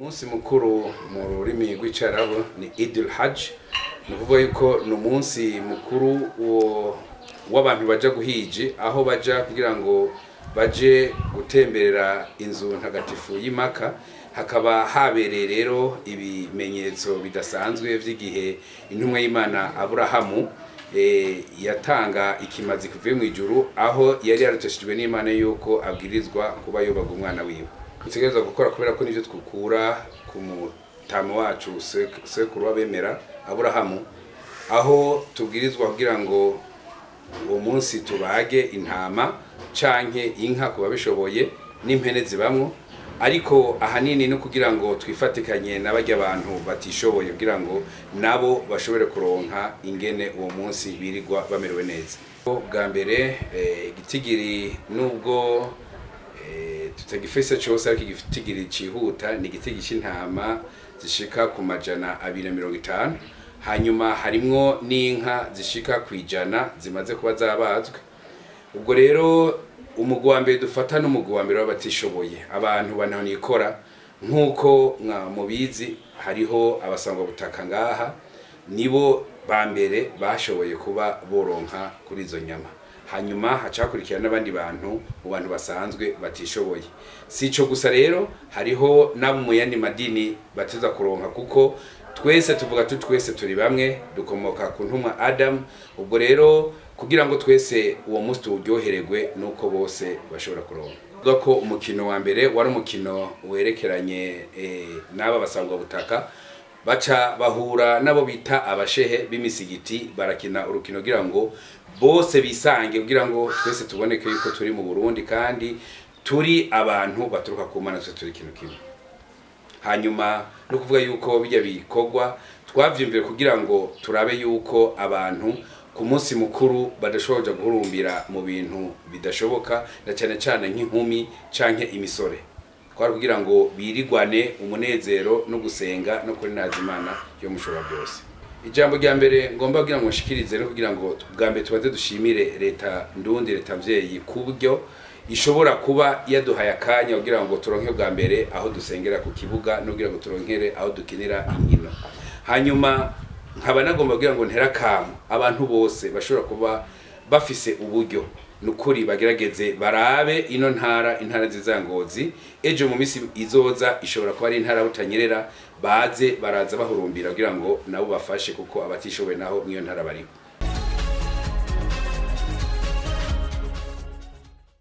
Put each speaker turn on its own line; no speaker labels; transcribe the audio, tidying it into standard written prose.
Umunsi mukuru mu rurimi rw'Icyarabu ni Idul Hajj, ni ukuvuga yuko ni umunsi mukuru w'abantu baja guhiji, aho baja kugira ngo baje gutemberera inzu ntagatifu y'Imaka. Hakaba habereye rero ibimenyetso bidasanzwe vy'igihe intumwa y'Imana Aburahamu yatanga ikimazi kuvuye mu ijuru, aho yari yarateshejwe n'Imana yuko abwirizwa kuba yobaga umwana wiwe. Tutegerezwa gukora kubera ko nivyo twukura ku mutama wacu sekuru w'abemera Aburahamu, aho tubwirizwa kugira ngo uwo munsi tubage intama canke inka kuba bishoboye n'impene zibamwo, ariko ahanini no kugira ngo twifatikanye n'abarya abantu batishoboye kugira ngo nabo bashobore kuronka ingene uwo munsi birirwa bamerewe neza. Bwa mbere igitigiri nubwo tutagifise cyose, ariko igitigiri cihuta ni igitigiri c'intama zishika ku 250, hanyuma harimwo n'inka zishika kwijana zimaze kuba zabazwe. Ubwo rero umugwi wa mbere dufata n'umugwi wa mbere w'abatishoboye, abantu bananikora nk'uko mubizi hariho abasangwa butaka ngaha, nibo ba mbere bashoboye kuba boronka kuri izo nyama. Hanyuma hacakurikira n'abandi bantu mu bantu basanzwe batishoboye. Sico gusa rero, hariho nabo mu yandi madini batiza kuronka, kuko twese tuvuga twese turi bamwe, dukomoka ku ntumwa Adam. Ubwo rero kugira ngo twese uwo munsi turyohererwe nuko bose bashobora kuronka. Vuga ko umukino wa mbere wari umukino werekeranye n'aba basangwa butaka, baca bahura nabo bita abashehe b'imisigiti, barakina urukino kugira ngo bose bisange, kugira ngo twese tuboneke yuko turi mu Burundi kandi turi abantu baturuka ku Mana, turi kintu kimwe. Hanyuma no kuvuga yuko bijya bikorwa twavyimvire kugira ngo turabe yuko abantu ku munsi mukuru badashobora guhurumbira mu bintu bidashoboka, na cyane cyane nk'inkumi canke imisore, kwari kugira ngo birigwane umunezero no gusenga no kuri Imana yo mushobora byose. Ijambo rya mbere ngomba kugira ngo nshikirize no kugira ngo bwa mbere tubaze dushimire leta ndundi, leta mvyeyi, kubyo ishobora kuba yaduhaye akanya kugira ngo turonke bwa mbere aho dusengera ku kibuga no kugira ngo turonkere aho dukinira inkino. Hanyuma nkaba nagomba kugira ngo ntera kamo abantu bose bashobora kuba bafise uburyo, nukuri bagerageze barabe ino ntara, intara nziza Ngozi. Ejo mu misi izoza ishobora kuba ari intara Butanyerera, baze baraza bahurumbira kugira ngo nabo bafashe, kuko abatishoboye naho mwiyo ntara bariho.